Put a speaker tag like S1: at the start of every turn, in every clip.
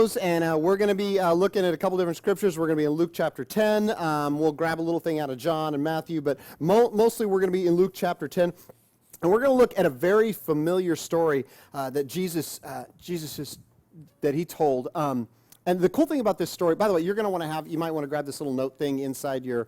S1: And we're going to be looking at a couple different scriptures. We're going to be in Luke chapter 10. We'll grab a little thing out of John and Matthew, but mostly we're going to be in Luke chapter 10. And we're going to look at a very familiar story that Jesus that he told. And the cool thing about this story, by the way, you're going to want to you might want to grab this little note thing inside your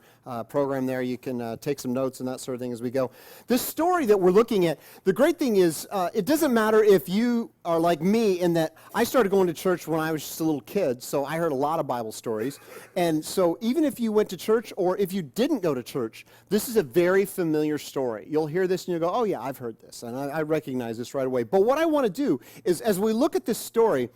S1: program there. You can take some notes and that sort of thing as we go. This story that we're looking at, the great thing is it doesn't matter if you are like me in that I started going to church when I was just a little kid, so I heard a lot of Bible stories. And so even if you went to church or if you didn't go to church, this is a very familiar story. You'll hear this and you'll go, oh yeah, I've heard this, and I recognize this right away. But what I want to do is as we look at this story,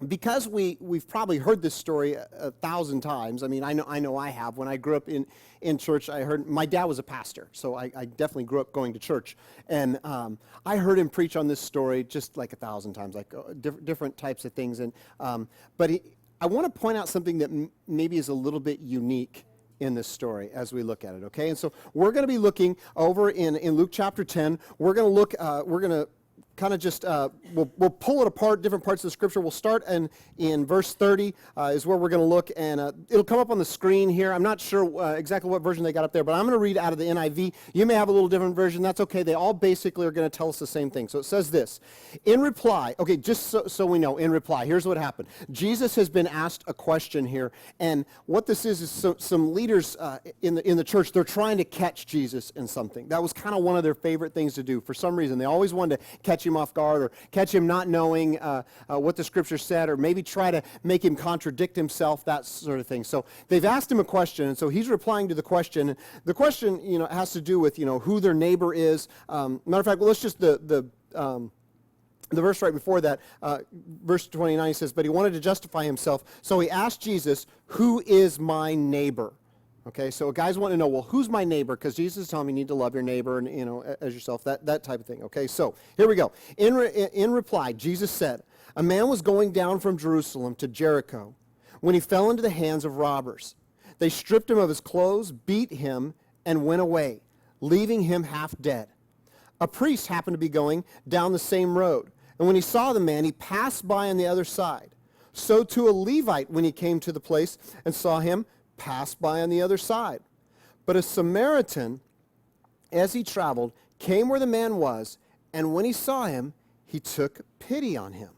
S1: because we've probably heard this story 1,000 times. I mean, I know I have. When I grew up in church, I heard, my dad was a pastor, so I definitely grew up going to church. And I heard him preach on this story just like 1,000 times, like different types of things. And but I want to point out something that maybe is a little bit unique in this story as we look at it, okay? And so we're going to be looking over in Luke chapter 10. We're going to look, we're going to kind of just, we'll pull it apart, different parts of the scripture. We'll start in verse 30 is where we're going to look, and it'll come up on the screen here. I'm not sure exactly what version they got up there, but I'm going to read out of the NIV. You may have a little different version. That's okay. They all basically are going to tell us the same thing. So it says this. In reply, okay, just so we know, in reply, here's what happened. Jesus has been asked a question here, and what this is some leaders in the church, they're trying to catch Jesus in something. That was kind of one of their favorite things to do. For some reason, they always wanted to catch him off guard or catch him not knowing what the scripture said, or maybe try to make him contradict himself, that sort of thing. So they've asked him a question, and so he's replying to the question. The question, has to do with, who their neighbor is. Matter of fact, well, let's just the verse right before that, verse 29 says, but he wanted to justify himself, so he asked Jesus, who is my neighbor? Okay, so guys want to know, well, who's my neighbor? Because Jesus is telling me you need to love your neighbor and, as yourself, that type of thing. Okay, so here we go. In reply, Jesus said, a man was going down from Jerusalem to Jericho when he fell into the hands of robbers. They stripped him of his clothes, beat him, and went away, leaving him half dead. A priest happened to be going down the same road, and when he saw the man, he passed by on the other side. So too a Levite, when he came to the place and saw him, passed by on the other side. But a Samaritan, as he traveled, came where the man was, and when he saw him, he took pity on him.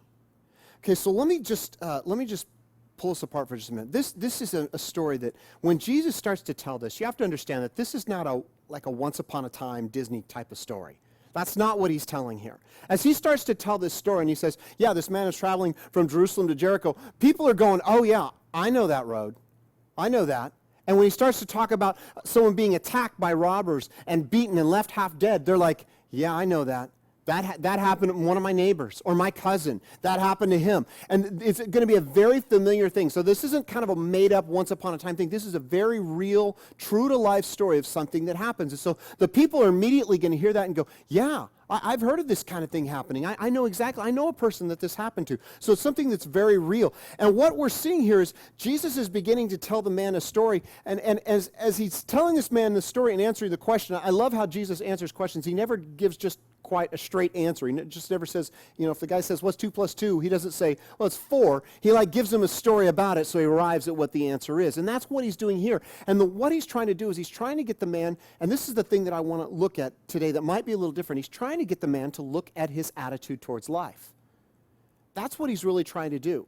S1: Okay, so let me just pull this apart for just a minute. This is a story that when Jesus starts to tell this, you have to understand that this is not like a once upon a time Disney type of story. That's not what he's telling here. As he starts to tell this story and he says, yeah, this man is traveling from Jerusalem to Jericho, people are going, oh yeah, I know that road. I know that. And when he starts to talk about someone being attacked by robbers and beaten and left half dead, they're like, yeah, I know that. That happened to one of my neighbors or my cousin. That happened to him. And it's going to be a very familiar thing. So this isn't kind of a made-up, once-upon-a-time thing. This is a very real, true-to-life story of something that happens. And so the people are immediately going to hear that and go, yeah, I've heard of this kind of thing happening. I know exactly. I know a person that this happened to. So it's something that's very real. And what we're seeing here is Jesus is beginning to tell the man a story. And as he's telling this man the story and answering the question, I love how Jesus answers questions. He never gives just quite a straight answer. He just never says, if the guy says, what's 2 plus 2? He doesn't say, well, it's 4. He gives him a story about it so he arrives at what the answer is. And that's what he's doing here. And what he's trying to do is he's trying to get the man, and this is the thing that I want to look at today that might be a little different. He's trying to get the man to look at his attitude towards life. That's what he's really trying to do.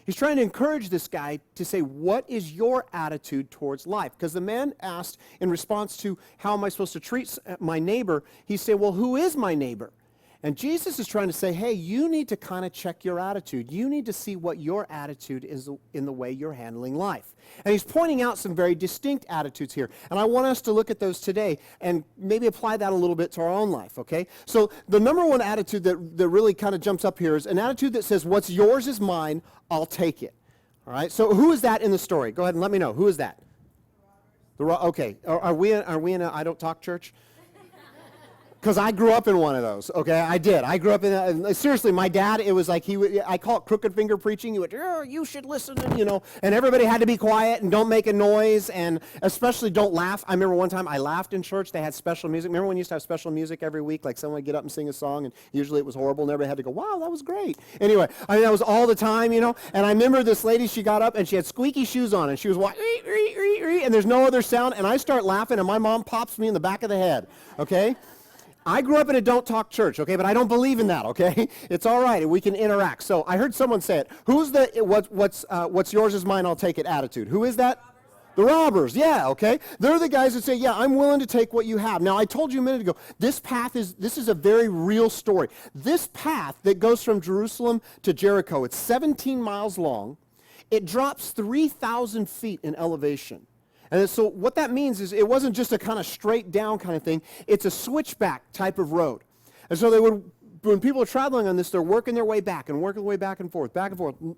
S1: He's trying to encourage this guy to say, what is your attitude towards life? Because the man asked in response to, how am I supposed to treat my neighbor? He said, well, who is my neighbor? And Jesus is trying to say, hey, you need to kind of check your attitude. You need to see what your attitude is in the way you're handling life. And he's pointing out some very distinct attitudes here. And I want us to look at those today and maybe apply that a little bit to our own life, okay? So the number one attitude that really kind of jumps up here is an attitude that says, what's yours is mine, I'll take it. All right, so who is that in the story? Go ahead and let me know. Who is that? Okay, are we in a I don't talk church? Because I grew up in one of those, okay? I did. I grew up in, seriously, my dad, it was like I call it crooked finger preaching. He would, oh, you should listen, and everybody had to be quiet and don't make a noise, and especially don't laugh. I remember one time I laughed in church. They had special music. Remember when you used to have special music every week? Like someone would get up and sing a song, and usually it was horrible, and everybody had to go, wow, that was great. Anyway, I mean, that was all the time, and I remember this lady, she got up, and she had squeaky shoes on, and she was like, and there's no other sound, and I start laughing, and my mom pops me in the back of the head, okay? I grew up in a don't talk church, okay, but I don't believe in that, okay? It's all right, we can interact. So I heard someone say it. Who's the what's yours is mine, I'll take it attitude? Who is that? The robbers, yeah, okay? They're the guys that say, yeah, I'm willing to take what you have. Now, I told you a minute ago, this is a very real story. This path that goes from Jerusalem to Jericho, it's 17 miles long. It drops 3,000 feet in elevation. And so what that means is it wasn't just a kind of straight down kind of thing. It's a switchback type of road. And so when people are traveling on this, they're working their way back and working their way back and forth,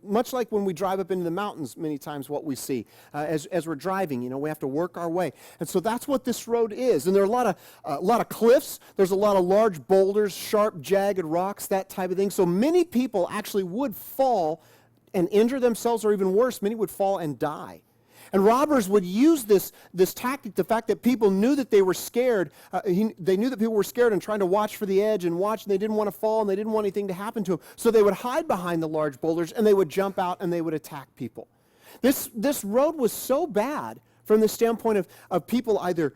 S1: much like when we drive up into the mountains many times what we see as we're driving. We have to work our way. And so that's what this road is. And there are a lot of cliffs. There's a lot of large boulders, sharp, jagged rocks, that type of thing. So many people actually would fall and injure themselves, or even worse, many would fall and die. And robbers would use this tactic, the fact that people knew that they were scared. They knew that people were scared and trying to watch for the edge and watch, and they didn't want to fall, and they didn't want anything to happen to them. So they would hide behind the large boulders, and they would jump out, and they would attack people. This road was so bad from the standpoint of people either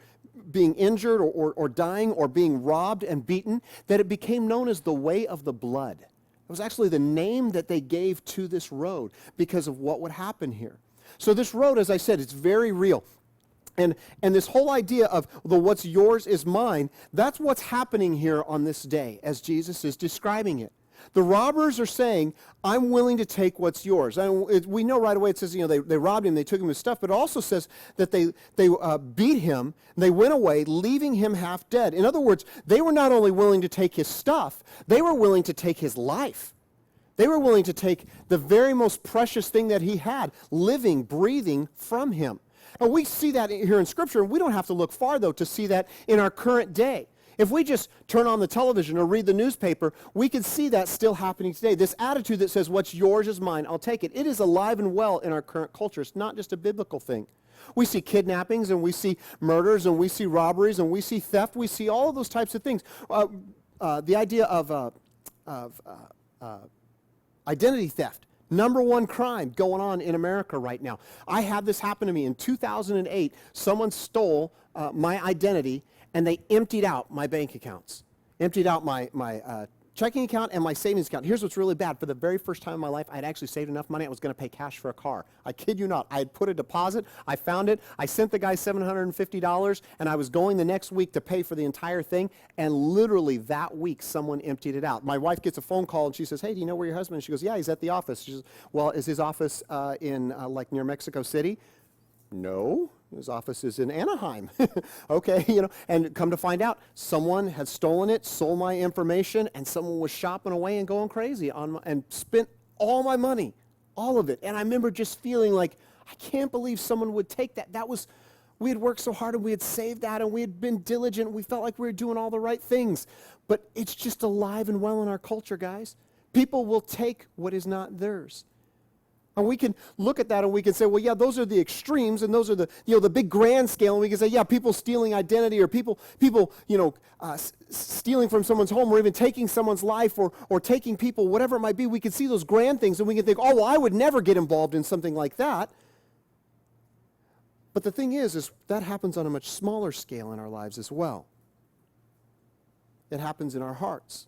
S1: being injured or dying or being robbed and beaten, that it became known as the Way of the Blood. It was actually the name that they gave to this road because of what would happen here. So this road, as I said, it's very real. And this whole idea of the what's yours is mine, that's what's happening here on this day as Jesus is describing it. The robbers are saying, I'm willing to take what's yours. And we know right away it says, they robbed him, they took him his stuff, but it also says that they beat him, and they went away, leaving him half dead. In other words, they were not only willing to take his stuff, they were willing to take his life. They were willing to take the very most precious thing that he had, living, breathing, from him. And we see that here in Scripture, and we don't have to look far, though, to see that in our current day. If we just turn on the television or read the newspaper, we can see that still happening today. This attitude that says, what's yours is mine, I'll take it. It is alive and well in our current culture. It's not just a biblical thing. We see kidnappings, and we see murders, and we see robberies, and we see theft. We see all of those types of things. The idea of identity theft, number one crime going on in America right now. I had this happen to me in 2008. Someone stole my identity, and they emptied out my bank accounts, emptied out my checking account and my savings account. Here's what's really bad. For the very first time in my life, I had actually saved enough money I was going to pay cash for a car. I kid you not. I had put a deposit. I found it. I sent the guy $750, and I was going the next week to pay for the entire thing, and literally that week, someone emptied it out. My wife gets a phone call, and she says, hey, do you know where your husband is? She goes, yeah, he's at the office. She says, well, is his office in near Mexico City? No, his office is in Anaheim. Okay, and come to find out, someone had stolen it, sold my information, and someone was shopping away and going crazy and spent all my money, all of it. And I remember just feeling like, I can't believe someone would take that. We had worked so hard, and we had saved that, and we had been diligent. We felt like we were doing all the right things. But it's just alive and well in our culture, guys. People will take what is not theirs. And we can look at that and we can say, well, yeah, those are the extremes, and those are the big grand scale. And we can say, yeah, people stealing identity, or people stealing from someone's home, or even taking someone's life, or taking people, whatever it might be. We can see those grand things, and we can think, oh, well, I would never get involved in something like that. But the thing is that happens on a much smaller scale in our lives as well. It happens in our hearts.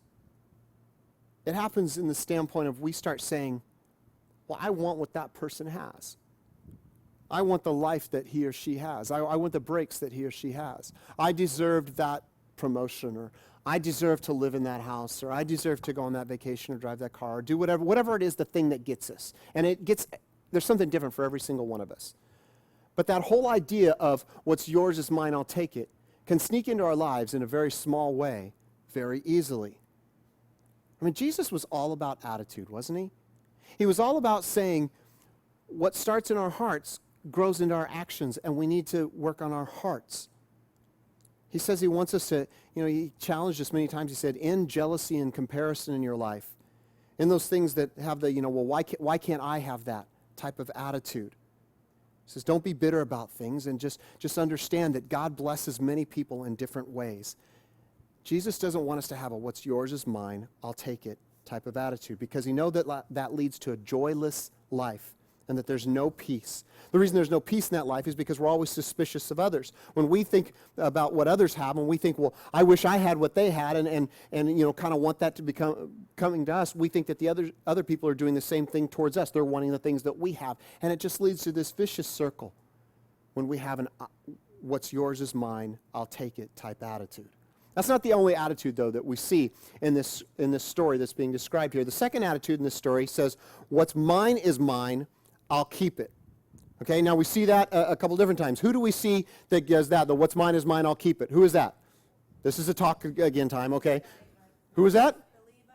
S1: It happens in the standpoint of we start saying, well, I want what that person has. I want the life that he or she has. I want the breaks that he or she has. I deserved that promotion, or I deserve to live in that house, or I deserve to go on that vacation or drive that car, or do whatever it is, the thing that gets us. And there's something different for every single one of us. But that whole idea of what's yours is mine, I'll take it, can sneak into our lives in a very small way very easily. I mean, Jesus was all about attitude, wasn't he? He was all about saying what starts in our hearts grows into our actions, and we need to work on our hearts. He says he wants us to, he challenged us many times. He said, end jealousy and comparison in your life. In those things that have the, well, why can't I have that type of attitude? He says, don't be bitter about things, and just understand that God blesses many people in different ways. Jesus doesn't want us to have a what's yours is mine, I'll take it type of attitude, because he knows that leads to a joyless life and that there's no peace. The reason there's no peace in that life is because we're always suspicious of others. When we think about what others have, and we think, well, I wish I had what they had, and kind of want that to become coming to us, we think that the other people are doing the same thing towards us. They're wanting the things that we have. And it just leads to this vicious circle when we have an what's yours is mine, I'll take it type attitude. That's not the only attitude, though, that we see in this story that's being described here. The second attitude in this story says, what's mine is mine, I'll keep it. Okay, now we see that a couple different times. Who do we see that does that? The what's mine is mine, I'll keep it. Who is that? This is a talk again time, okay. Who is that?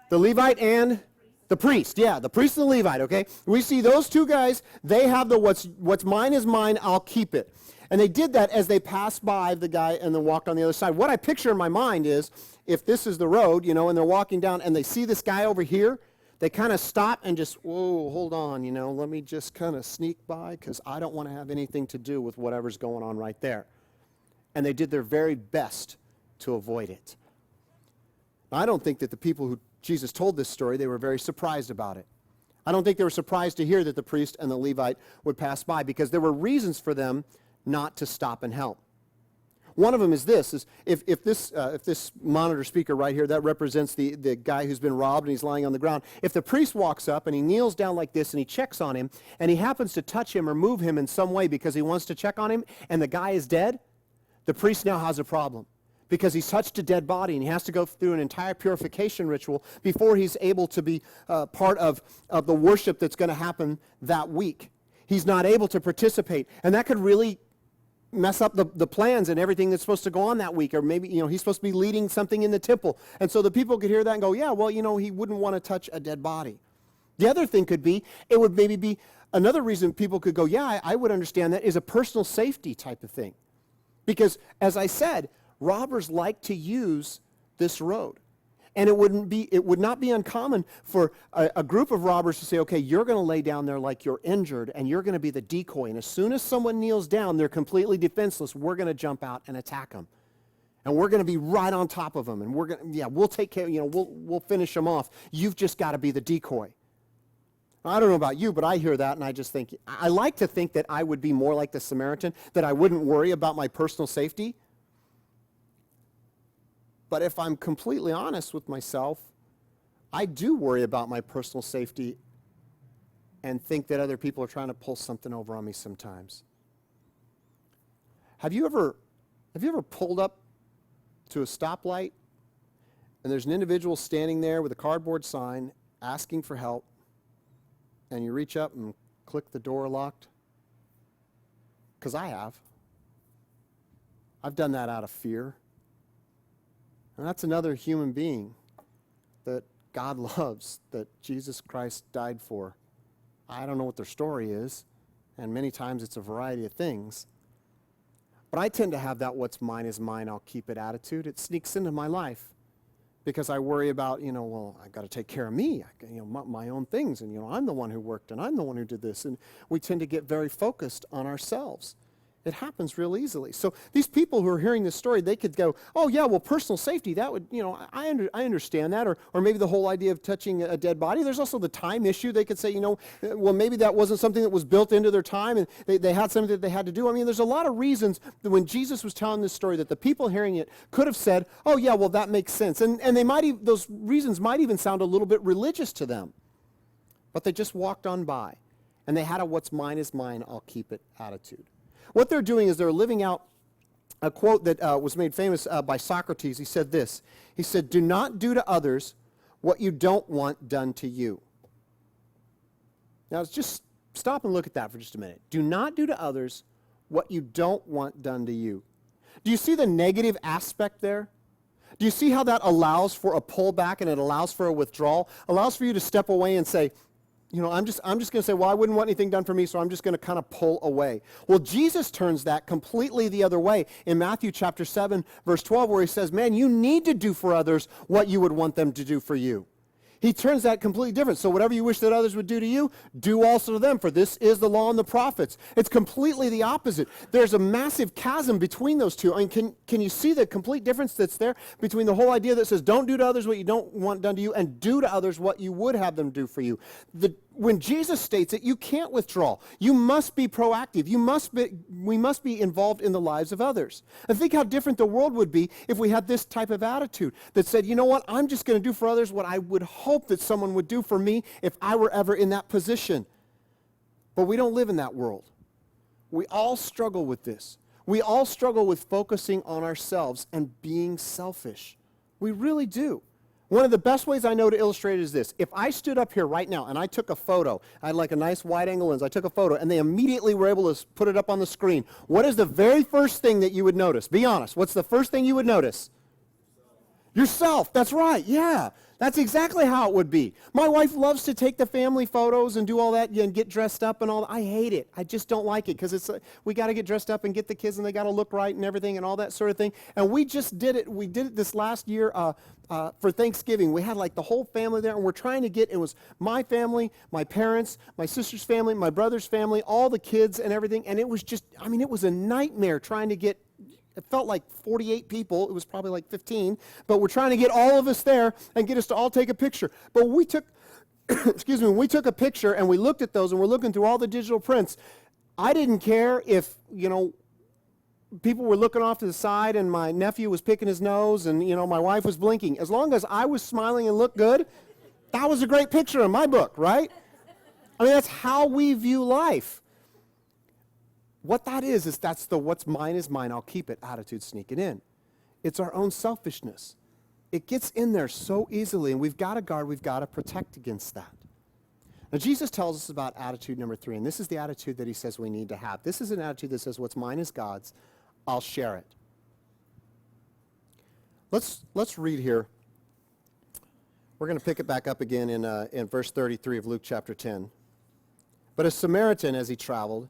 S1: The Levite and the priest. Yeah, the priest and the Levite, okay. We see those two guys, they have the what's mine is mine, I'll keep it. And they did that as they passed by the guy and then walked on the other side. What I picture in my mind is, if this is the road, and they're walking down and they see this guy over here, they kind of stop and just, whoa, hold on, let me just kind of sneak by because I don't want to have anything to do with whatever's going on right there. And they did their very best to avoid it. Now, I don't think that the people who Jesus told this story, they were very surprised about it. I don't think they were surprised to hear that the priest and the Levite would pass by, because there were reasons for them not to stop and help. One of them is this, is if this monitor speaker right here, that represents the guy who's been robbed and he's lying on the ground. If the priest walks up and he kneels down like this and he checks on him, and he happens to touch him or move him in some way because he wants to check on him, and the guy is dead, the priest now has a problem, because he's touched a dead body and he has to go through an entire purification ritual before he's able to be part of the worship that's going to happen that week. He's not able to participate, and that could really mess up the plans and everything that's supposed to go on that week. Or maybe, he's supposed to be leading something in the temple. And so the people could hear that and go, yeah, well, he wouldn't want to touch a dead body. The other thing could be, it would maybe be another reason people could go, yeah, I would understand that, is a personal safety type of thing. Because, as I said, robbers like to use this road. And it would not be uncommon for a group of robbers to say, okay, you're going to lay down there like you're injured, and you're going to be the decoy. And as soon as someone kneels down, they're completely defenseless. We're going to jump out and attack them. And we're going to be right on top of them. And we'll take care, we'll finish them off. You've just got to be the decoy. I don't know about you, but I hear that and I just think, I like to think that I would be more like the Samaritan, that I wouldn't worry about my personal safety. But if I'm completely honest with myself, I do worry about my personal safety and think that other people are trying to pull something over on me sometimes. Have you ever pulled up to a stoplight and there's an individual standing there with a cardboard sign asking for help, and you reach up and click the door locked? Because I have. I've done that out of fear. And that's another human being that God loves, that Jesus Christ died for. I don't know what their story is, and many times it's a variety of things. But I tend to have that what's mine is mine, I'll keep it attitude. It sneaks into my life because I worry about, well, I've got to take care of me, my own things, and, I'm the one who worked, and I'm the one who did this. And we tend to get very focused on ourselves. It happens real easily. So these people who are hearing this story, they could go, oh yeah, well, personal safety, that would, I understand that. Or maybe the whole idea of touching a dead body. There's also the time issue. They could say, well, maybe that wasn't something that was built into their time, and they had something that they had to do. I mean, there's a lot of reasons that when Jesus was telling this story that the people hearing it could have said, oh yeah, well, that makes sense. And those reasons might even sound a little bit religious to them. But they just walked on by, and they had a what's mine is mine, I'll keep it attitude. What they're doing is they're living out a quote that was made famous by Socrates. He said this. He said, do not do to others what you don't want done to you. Now, just stop and look at that for just a minute. Do not do to others what you don't want done to you. Do you see the negative aspect there? Do you see how that allows for a pullback and it allows for a withdrawal? Allows for you to step away and say, I'm just going to say, well, I wouldn't want anything done for me, so I'm just going to kind of pull away. Well, Jesus turns that completely the other way in Matthew chapter 7, verse 12, where he says, man, you need to do for others what you would want them to do for you. He turns that completely different. So whatever you wish that others would do to you, do also to them, for this is the law and the prophets. It's completely the opposite. There's a massive chasm between those two. I mean, can you see the complete difference that's there between the whole idea that says don't do to others what you don't want done to you and do to others what you would have them do for you? When Jesus states it, you can't withdraw. You must be proactive. We must be involved in the lives of others. And think how different the world would be if we had this type of attitude that said, you know what, I'm just going to do for others what I would hope that someone would do for me if I were ever in that position. But we don't live in that world. We all struggle with this. We all struggle with focusing on ourselves and being selfish. We really do. One of the best ways I know to illustrate it is this. If I stood up here right now and I took a photo, I had like a nice wide angle lens, I took a photo, and they immediately were able to put it up on the screen, what is the very first thing that you would notice? Be honest. What's the first thing you would notice? Yourself. That's right. Yeah. That's exactly how it would be. My wife loves to take the family photos and do all that and get dressed up and all that. I hate it. I just don't like it because it's we got to get dressed up and get the kids and they got to look right and everything and all that sort of thing. And we just did it. We did it this last year for Thanksgiving. We had like the whole family there and we're trying to get, it was my family, my parents, my sister's family, my brother's family, all the kids and everything. And it was just, I mean, it was a nightmare trying to get, it felt like 48 people. It was probably like 15. But we're trying to get all of us there and get us to all take a picture. But we took, excuse me, we took a picture and we looked at those and we're looking through all the digital prints. I didn't care if, people were looking off to the side and my nephew was picking his nose and, my wife was blinking. As long as I was smiling and looked good, that was a great picture in my book, right? I mean, that's how we view life. What that is that's the what's mine is mine, I'll keep it attitude sneaking in. It's our own selfishness. It gets in there so easily, and we've got to guard, we've got to protect against that. Now, Jesus tells us about attitude number 3, and this is the attitude that he says we need to have. This is an attitude that says what's mine is God's, I'll share it. Let's read here. We're going to pick it back up again in verse 33 of Luke chapter 10. But a Samaritan, as he traveled,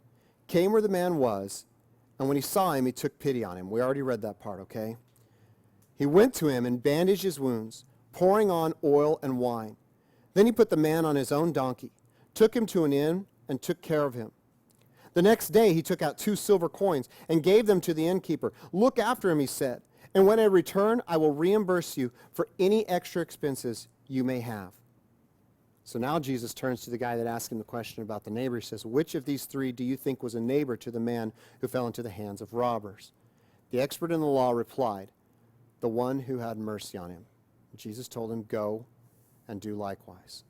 S1: came where the man was, and when he saw him, he took pity on him. We already read that part, okay? He went to him and bandaged his wounds, pouring on oil and wine. Then he put the man on his own donkey, took him to an inn, and took care of him. The next day he took out 2 silver coins and gave them to the innkeeper. Look after him, he said, and when I return, I will reimburse you for any extra expenses you may have. So now Jesus turns to the guy that asked him the question about the neighbor. He says, which of these 3 do you think was a neighbor to the man who fell into the hands of robbers? The expert in the law replied, the one who had mercy on him. Jesus told him, go and do likewise.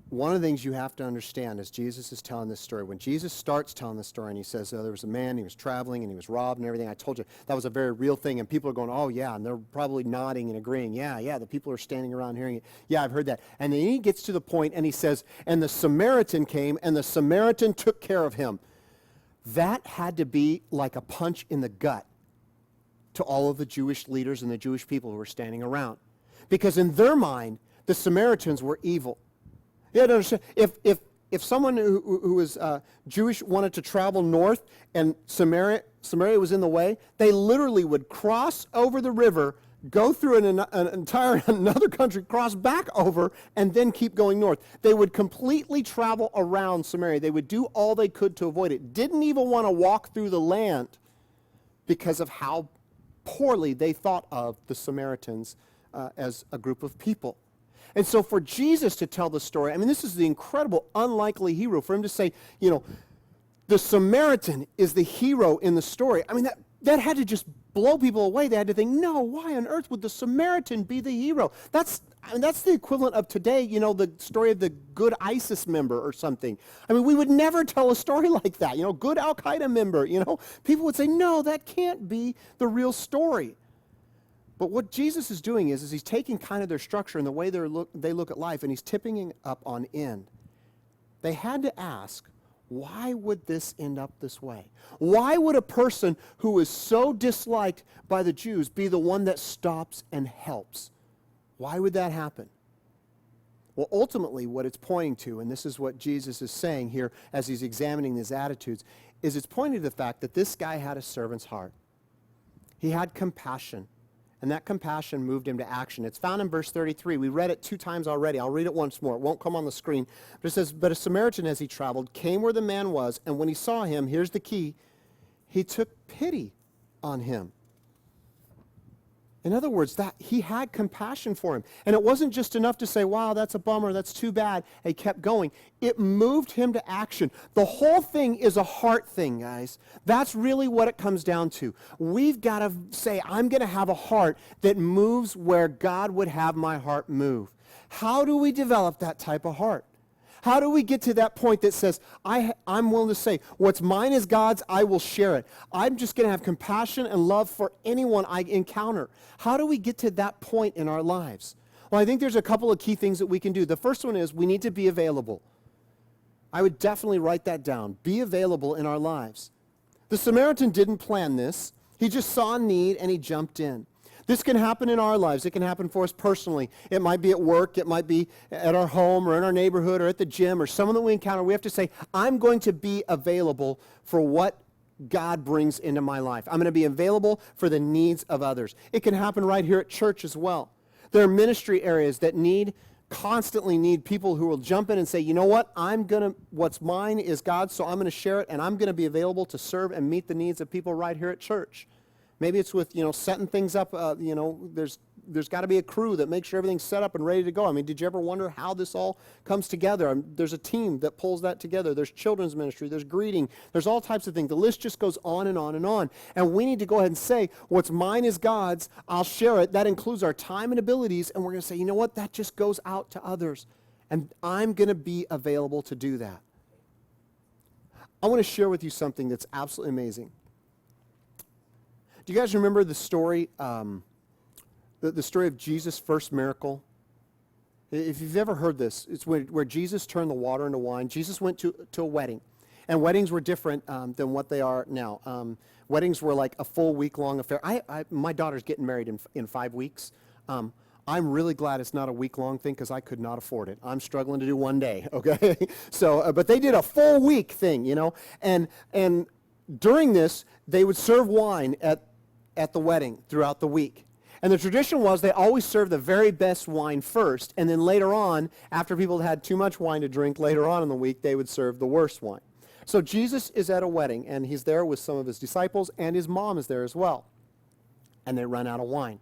S1: One of the things you have to understand as Jesus is telling this story, when Jesus starts telling this story and he says, there was a man, he was traveling and he was robbed and everything, I told you that was a very real thing, and people are going, oh yeah, and they're probably nodding and agreeing, yeah, the people are standing around hearing it, yeah, I've heard that. And then he gets to the point and he says, and the Samaritan came and the Samaritan took care of him. That had to be like a punch in the gut to all of the Jewish leaders and the Jewish people who were standing around. Because in their mind, the Samaritans were evil. You have to understand, if someone who was Jewish wanted to travel north and Samaria was in the way, they literally would cross over the river, go through an entire another country, cross back over, and then keep going north. They would completely travel around Samaria. They would do all they could to avoid it. Didn't even want to walk through the land because of how poorly they thought of the Samaritans as a group of people. And so for Jesus to tell the story, I mean, this is the incredible, unlikely hero. For him to say, the Samaritan is the hero in the story. I mean, that had to just blow people away. They had to think, no, why on earth would the Samaritan be the hero? That's the equivalent of today, the story of the good ISIS member or something. I mean, we would never tell a story like that. Good Al-Qaeda member, People would say, no, that can't be the real story. But what Jesus is doing is he's taking kind of their structure and the way they look at life, and he's tipping it up on end. They had to ask, why would this end up this way? Why would a person who is so disliked by the Jews be the one that stops and helps? Why would that happen? Well, ultimately, what it's pointing to, and this is what Jesus is saying here as he's examining these attitudes, is it's pointing to the fact that this guy had a servant's heart. He had compassion, and that compassion moved him to action. It's found in verse 33. We read it 2 times already. I'll read it once more. It won't come on the screen. But it says, "But a Samaritan, as he traveled, came where the man was, and when he saw him," here's the key, "he took pity on him." In other words, that he had compassion for him. And it wasn't just enough to say, "Wow, that's a bummer, that's too bad." He kept going. It moved him to action. The whole thing is a heart thing, guys. That's really what it comes down to. We've got to say, I'm going to have a heart that moves where God would have my heart move. How do we develop that type of heart? How do we get to that point that says, I'm willing to say, what's mine is God's, I will share it. I'm just going to have compassion and love for anyone I encounter. How do we get to that point in our lives? Well, I think there's a couple of key things that we can do. The first one is we need to be available. I would definitely write that down. Be available in our lives. The Samaritan didn't plan this. He just saw a need and he jumped in. This can happen in our lives. It can happen for us personally. It might be at work. It might be at our home or in our neighborhood or at the gym or someone that we encounter. We have to say, I'm going to be available for what God brings into my life. I'm going to be available for the needs of others. It can happen right here at church as well. There are ministry areas that constantly need people who will jump in and say, you know what, what's mine is God's, so I'm going to share it, and I'm going to be available to serve and meet the needs of people right here at church. Maybe it's with, setting things up, there's got to be a crew that makes sure everything's set up and ready to go. I mean, did you ever wonder how this all comes together? There's a team that pulls that together. There's children's ministry. There's greeting. There's all types of things. The list just goes on and on and on. And we need to go ahead and say, what's mine is God's. I'll share it. That includes our time and abilities. And we're going to say, you know what? That just goes out to others. And I'm going to be available to do that. I want to share with you something that's absolutely amazing. Do you guys remember the story, the story of Jesus' first miracle? If you've ever heard this, it's where Jesus turned the water into wine. Jesus went to a wedding, and weddings were different than what they are now. Weddings were like a full week-long affair. My daughter's getting married in 5 weeks. I'm really glad it's not a week-long thing because I could not afford it. I'm struggling to do one day, okay? So, but they did a full week thing, and during this, they would serve wine at the wedding throughout the week. And the tradition was they always served the very best wine first, and then later on, after people had too much wine to drink, later on in the week, they would serve the worst wine. So Jesus is at a wedding, and he's there with some of his disciples, and his mom is there as well. And they run out of wine.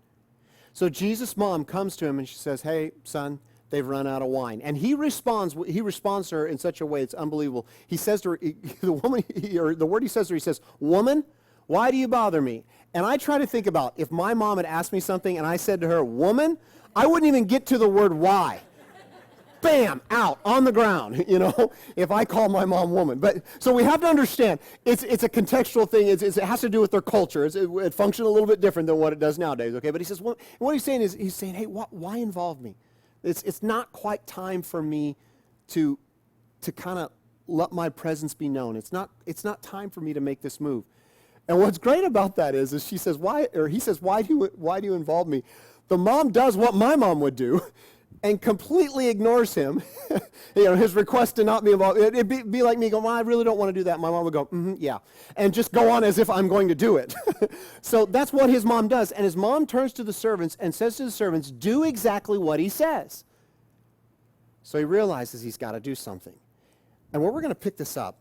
S1: So Jesus' mom comes to him, and she says, "Hey, son, they've run out of wine." And he responds to her in such a way, it's unbelievable. He says to her, the word he says to her, he says, "Woman, why do you bother me?" And I try to think about if my mom had asked me something and I said to her, "Woman," I wouldn't even get to the word why. Bam, out, on the ground, if I call my mom woman. But so we have to understand, it's a contextual thing. It has to do with their culture. It functions a little bit different than what it does nowadays, okay? But he says, what he's saying is, he's saying, hey, why involve me? It's not quite time for me to kind of let my presence be known. It's not time for me to make this move. And what's great about that is she says, why? Or he says, why do you involve me? The mom does what my mom would do, and completely ignores him. His request to not be involved. It'd be like me going, "Well, I really don't want to do that." My mom would go, "Yeah," and just go on as if I'm going to do it. So that's what his mom does. And his mom turns to the servants and says to the servants, "Do exactly what he says." So he realizes he's got to do something. And where we're going to pick this up.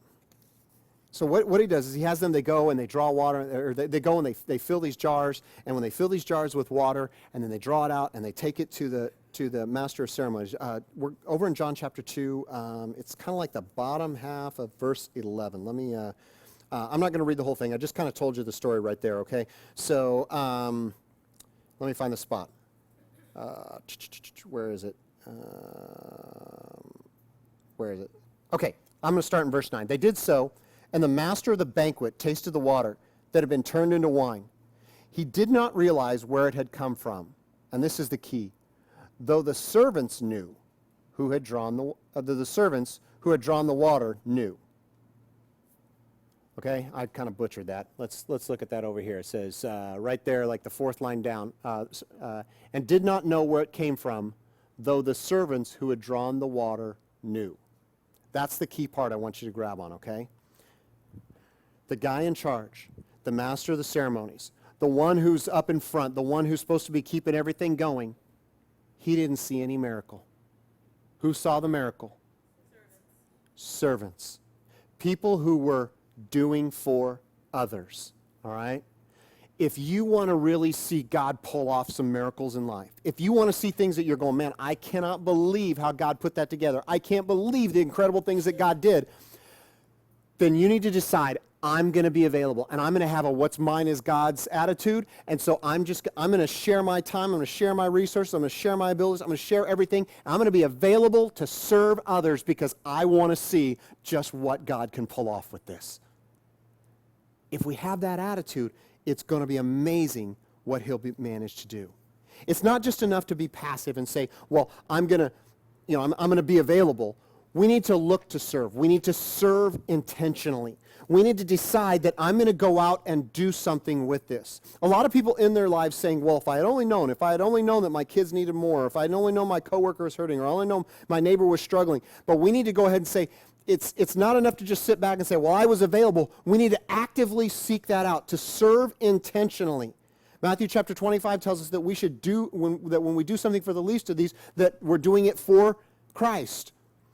S1: So what he does is he has them, they go and they draw water, or they go and they fill these jars, and when they fill these jars with water, and then they draw it out and they take it to the master of ceremonies. We're over in John chapter 2. It's kind of like the bottom half of verse 11. Let me, I'm not going to read the whole thing. I just kind of told you the story right there, okay? So let me find the spot. Where is it? Where is it? Okay, I'm going to start in verse 9. They did so, and the master of the banquet tasted the water that had been turned into wine. He did not realize where it had come from. And this is the key. Though the servants knew who had drawn the servants who had drawn the water knew. Okay, I kind of butchered that. Let's look at that over here. It says right there, like the fourth line down, and did not know where it came from, though the servants who had drawn the water knew. That's the key part I want you to grab on, okay? The guy in charge, the master of the ceremonies, the one who's up in front, the one who's supposed to be keeping everything going, he didn't see any miracle. Who saw the miracle? Servants. People who were doing for others, all right? If you want to really see God pull off some miracles in life, if you want to see things that you're going, man, I cannot believe how God put that together. I can't believe the incredible things that God did. Then you need to decide, I'm going to be available, and I'm going to have a what's mine is God's attitude, and so I'm going to share my time, I'm going to share my resources, I'm going to share my abilities, I'm going to share everything, and I'm going to be available to serve others because I want to see just what God can pull off with this. If we have that attitude, it's going to be amazing what he'll manage to do. It's not just enough to be passive and say, well, I'm going to be available. We need to look to serve. We need to serve intentionally. We need to decide that I'm going to go out and do something with this. A lot of people in their lives saying, well, if I had only known that my kids needed more, if I had only known my coworker was hurting, or I only known my neighbor was struggling. But we need to go ahead and say, it's not enough to just sit back and say, well, I was available. We need to actively seek that out, to serve intentionally. Matthew chapter 25 tells us that we should when we do something for the least of these, that we're doing it for Christ.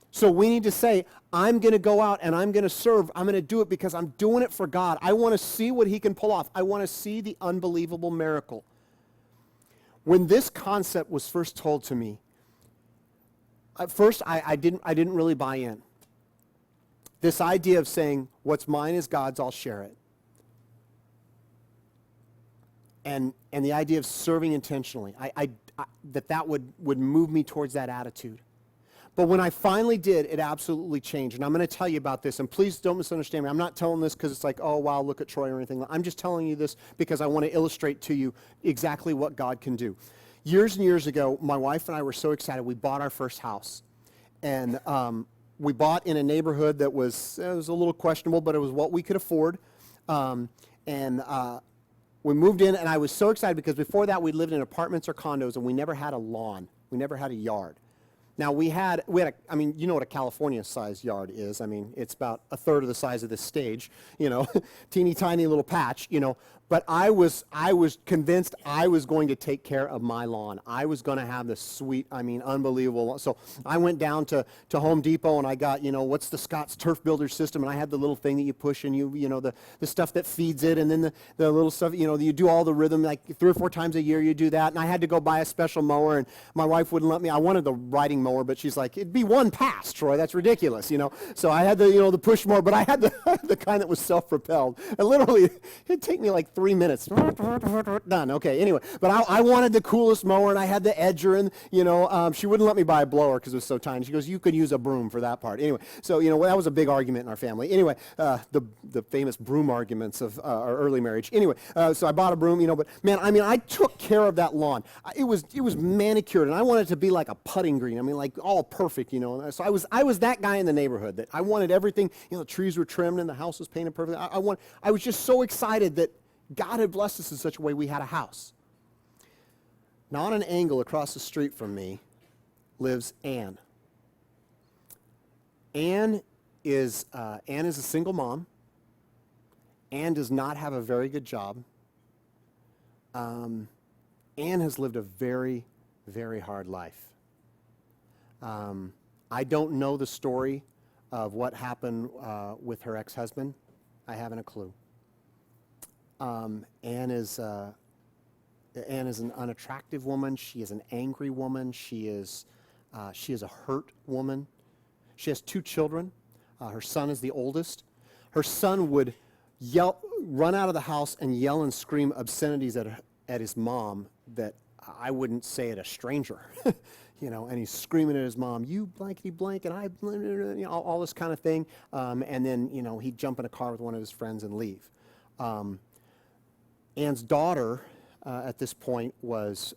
S1: So we need to say, I'm going to go out and I'm going to serve. I'm going to do it because I'm doing it for God. I want to see what he can pull off. I want to see the unbelievable miracle. When this concept was first told to me, at first I didn't really buy in. This idea of saying, what's mine is God's, I'll share it. And the idea of serving intentionally, that would move me towards that attitude. But when I finally did, it absolutely changed. And I'm going to tell you about this. And please don't misunderstand me. I'm not telling this because it's like, oh, wow, look at Troy or anything. I'm just telling you this because I want to illustrate to you exactly what God can do. Years and years ago, my wife and I were so excited. We bought our first house. And we bought in a neighborhood that was a little questionable, but it was what we could afford. We moved in, and I was so excited because before that, we lived in apartments or condos, and we never had a lawn. We never had a yard. Now, we had you know what a California-sized yard is. I mean, it's about a third of the size of this stage, teeny tiny little patch, But I was convinced I was going to take care of my lawn. I was going to have this sweet, unbelievable lawn. So I went down to Home Depot and I got, what's the Scott's Turf Builder system, and I had the little thing that you push and the stuff that feeds it, and then the little stuff, you do all the rhythm, like 3 or 4 times a year you do that. And I had to go buy a special mower, and my wife wouldn't let me. I wanted the riding mower, but she's like, it'd be one pass, Troy. That's ridiculous, So I had the push mower, but I had the kind that was self-propelled. And literally, it'd take me like 3 minutes. Done. Okay, anyway. But I wanted the coolest mower, and I had the edger, and, she wouldn't let me buy a blower because it was so tiny. She goes, you could use a broom for that part. Anyway, so, that was a big argument in our family. Anyway, the famous broom arguments of our early marriage. Anyway, so I bought a broom, but, man, I took care of that lawn. It was manicured, and I wanted it to be like a putting green. Like all perfect, So I was that guy in the neighborhood that I wanted everything, the trees were trimmed and the house was painted perfectly. I was just so excited that God had blessed us in such a way we had a house. Now on an angle across the street from me lives Ann. Ann is a single mom. Ann does not have a very good job. Ann has lived a very, very hard life. I don't know the story of what happened with her ex-husband. I haven't a clue. Ann is an unattractive woman. She is an angry woman. She is a hurt woman. She has 2 children. Her son is the oldest. Her son would run out of the house and yell and scream obscenities at his mom that I wouldn't say at a stranger. And he's screaming at his mom, you blankety blank, and I, all this kind of thing. And then, he'd jump in a car with one of his friends and leave. Ann's daughter, at this point, was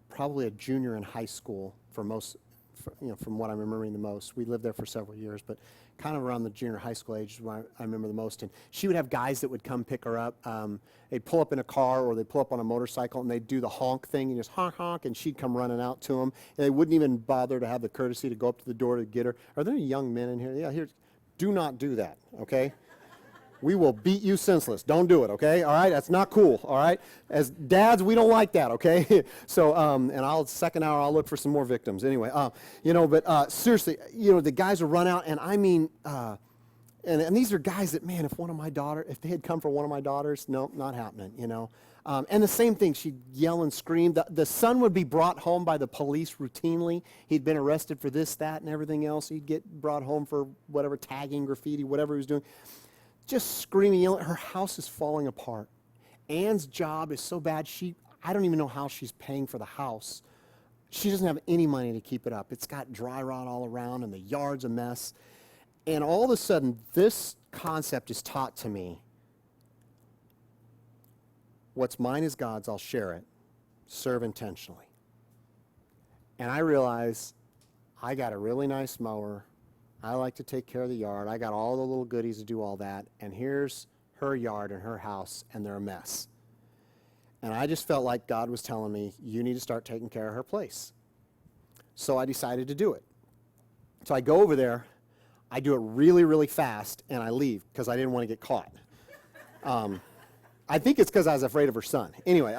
S1: probably a junior in high school for from what I'm remembering the most. We lived there for several years, but kind of around the junior high school age is when I remember the most. And she would have guys that would come pick her up. They'd pull up in a car or they'd pull up on a motorcycle and they'd do the honk thing and just honk, honk, and she'd come running out to them. And they wouldn't even bother to have the courtesy to go up to the door to get her. Are there any young men in here? Yeah, here. Do not do that, okay? We will beat you senseless. Don't do it, okay? All right? That's not cool, all right? As dads, we don't like that, okay? So, and second hour, I'll look for some more victims. Anyway, but seriously, the guys will run out, and I mean, and these are guys that, man, if they had come for one of my daughters, no, not happening, And the same thing, she'd yell and scream. The son would be brought home by the police routinely. He'd been arrested for this, that, and everything else. He'd get brought home for whatever, tagging, graffiti, whatever he was doing. Just screaming, yelling. Her house is falling apart. Ann's job is so bad, I don't even know how she's paying for the house. She doesn't have any money to keep it up. It's got dry rot all around, and the yard's a mess. And all of a sudden, this concept is taught to me. What's mine is God's, I'll share it. Serve intentionally. And I realize I got a really nice mower. I like to take care of the yard. I got all the little goodies to do all that. And here's her yard and her house, and they're a mess. And I just felt like God was telling me, you need to start taking care of her place. So I decided to do it. So I go over there. I do it really, really fast, and I leave because I didn't want to get caught. I think it's because I was afraid of her son. Anyway,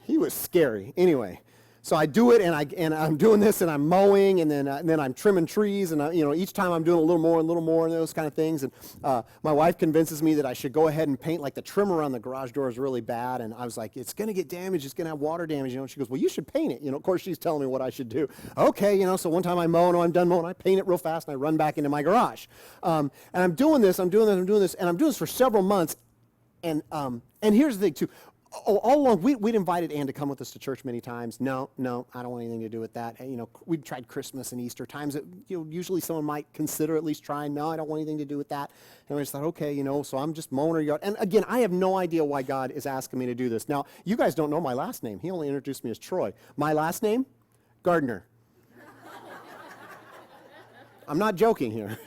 S1: he was scary. Anyway, so I do it, and I'm doing this, and I'm mowing, and then I'm trimming trees, and each time I'm doing a little more and those kind of things. And my wife convinces me that I should go ahead and paint. Like the trimmer on the garage door is really bad, and I was like, it's going to get damaged. It's going to have water damage. And she goes, well, you should paint it. Of course, she's telling me what I should do. Okay, so one time I mow, and I'm done mowing. I paint it real fast, and I run back into my garage. And I'm doing this, and I'm doing this for several months. And here's the thing, too. All along, we'd invited Ann to come with us to church many times. No, I don't want anything to do with that. We'd tried Christmas and Easter times that, usually someone might consider at least trying. No, I don't want anything to do with that. And we just thought, okay, so I'm just mowing her yard. And again, I have no idea why God is asking me to do this. Now, you guys don't know my last name. He only introduced me as Troy. My last name? Gardner. I'm not joking here.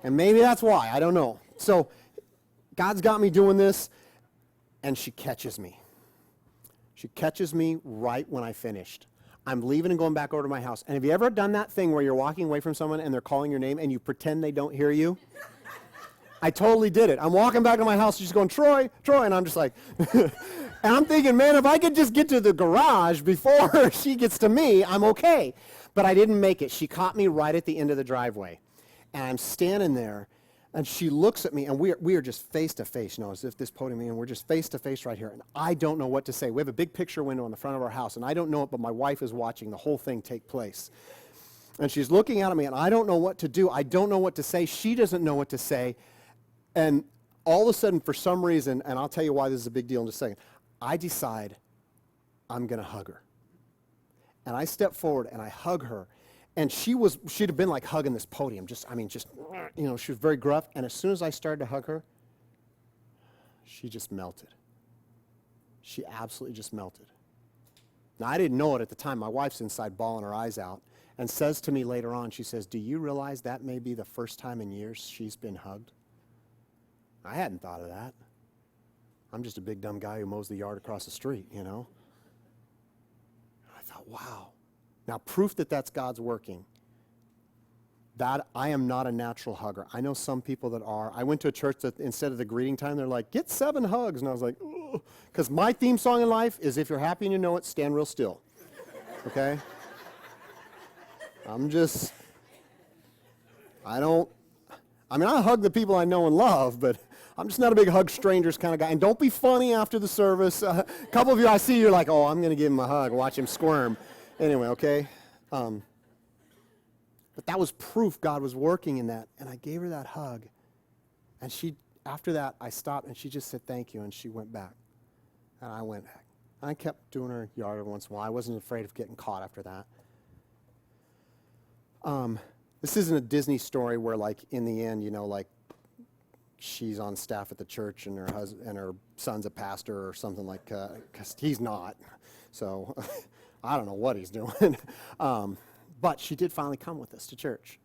S1: And maybe that's why. I don't know. So God's got me doing this. And she catches me. She catches me right when I finished. I'm leaving and going back over to my house. And have you ever done that thing where you're walking away from someone and they're calling your name and you pretend they don't hear you? I totally did it. I'm walking back to my house. She's going, Troy, Troy. And I'm just like, and I'm thinking, man, if I could just get to the garage before she gets to me, I'm okay. But I didn't make it. She caught me right at the end of the driveway. And I'm standing there. And she looks at me, and we are just face to face, as if this podium, and we're just face to face right here. And I don't know what to say. We have a big picture window in the front of our house, and I don't know it, but my wife is watching the whole thing take place. And she's looking out at me, and I don't know what to do. I don't know what to say. She doesn't know what to say. And all of a sudden, for some reason, and I'll tell you why this is a big deal in just a second, I decide I'm going to hug her. And I step forward, and I hug her. And she'd have been like hugging this podium. She was very gruff. And as soon as I started to hug her, she just melted. She absolutely just melted. Now, I didn't know it at the time. My wife's inside bawling her eyes out and says to me later on, she says, do you realize that may be the first time in years she's been hugged? I hadn't thought of that. I'm just a big dumb guy who mows the yard across the street, I thought, wow. Now, proof that that's God's working. That I am not a natural hugger. I know some people that are. I went to a church that instead of the greeting time, they're like, get 7 hugs. And I was like, oh. Because my theme song in life is if you're happy and you know it, stand real still. Okay? I hug the people I know and love, but I'm just not a big hug strangers kind of guy. And don't be funny after the service. A couple of you I see, you're like, oh, I'm going to give him a hug, watch him squirm. Anyway, okay? But that was proof God was working in that. And I gave her that hug. And after that, I stopped, and she just said thank you, and she went back. And I went back. I kept doing her yard every once in a while. I wasn't afraid of getting caught after that. This isn't a Disney story where, in the end, she's on staff at the church and her son's a pastor or something because he's not. So I don't know what he's doing. But she did finally come with us to church.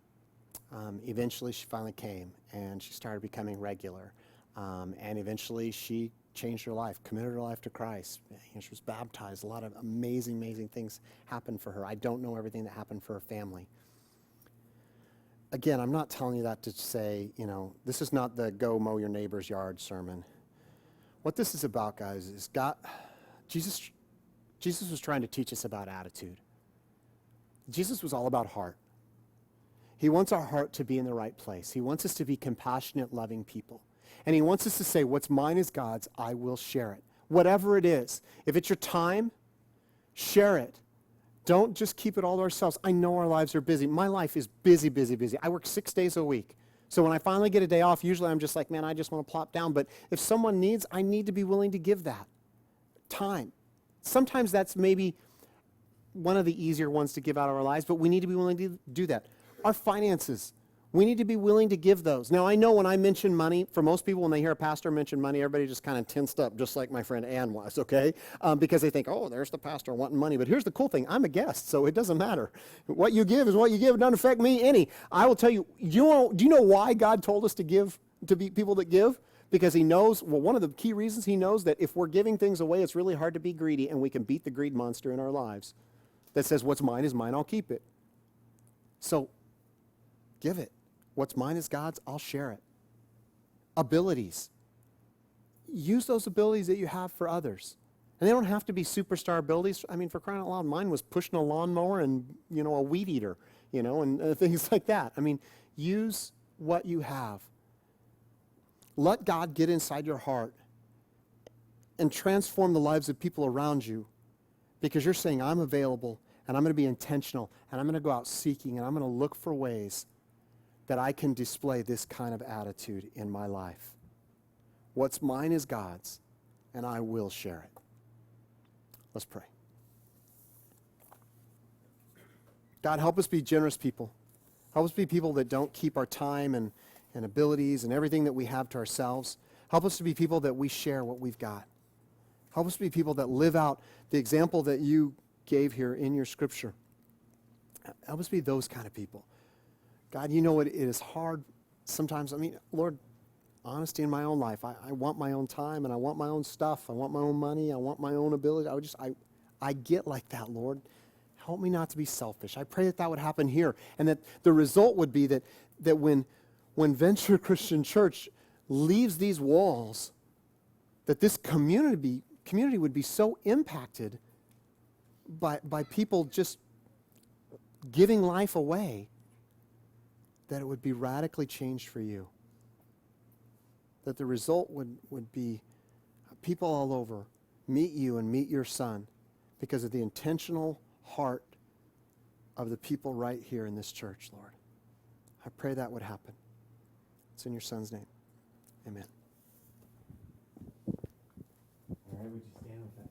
S1: Eventually, she finally came, and she started becoming regular. And eventually, she changed her life, committed her life to Christ. She was baptized. A lot of amazing, amazing things happened for her. I don't know everything that happened for her family. Again, I'm not telling you that to say, this is not the go mow your neighbor's yard sermon. What this is about, guys, is Jesus was trying to teach us about attitude. Jesus was all about heart. He wants our heart to be in the right place. He wants us to be compassionate, loving people. And he wants us to say, what's mine is God's, I will share it. Whatever it is. If it's your time, share it. Don't just keep it all to ourselves. I know our lives are busy. My life is busy, busy, busy. I work 6 days a week. So when I finally get a day off, usually I'm just like, man, I just want to plop down. But if someone needs, I need to be willing to give that time. Sometimes that's maybe one of the easier ones to give out of our lives, but we need to be willing to do that. Our finances, we need to be willing to give those. Now, I know when I mention money, for most people, when they hear a pastor mention money, everybody just kind of tensed up, just like my friend Ann was, okay? Because they think, oh, there's the pastor wanting money. But here's the cool thing. I'm a guest, so it doesn't matter. What you give is what you give. It doesn't affect me any. I will tell you, do you know why God told us to give, to be people that give? Because he knows, one of the key reasons he knows that if we're giving things away, it's really hard to be greedy, and we can beat the greed monster in our lives that says, what's mine is mine, I'll keep it. So, give it. What's mine is God's, I'll share it. Abilities. Use those abilities that you have for others. And they don't have to be superstar abilities. I mean, for crying out loud, mine was pushing a lawnmower and, a weed eater, and things like that. I mean, use what you have. Let God get inside your heart and transform the lives of people around you, because you're saying, I'm available, and I'm going to be intentional, and I'm going to go out seeking, and I'm going to look for ways that I can display this kind of attitude in my life. What's mine is God's, and I will share it. Let's pray. God, help us be generous people. Help us be people that don't keep our time and abilities and everything that we have to ourselves. Help us to be people that we share what we've got. Help us to be people that live out the example that you gave here in your scripture. Help us be those kind of people. God, it is hard sometimes. I mean, Lord, honesty in my own life. I want my own time, and I want my own stuff. I want my own money. I want my own ability. I get like that, Lord. Help me not to be selfish. I pray that would happen here, and that the result would be that when Venture Christian Church leaves these walls, that this community would be so impacted by people just giving life away, that it would be radically changed for you. That the result would be people all over meet you and meet your Son because of the intentional heart of the people right here in this church, Lord. I pray that would happen. It's in your Son's name. Amen.
S2: All right, would you stand with us?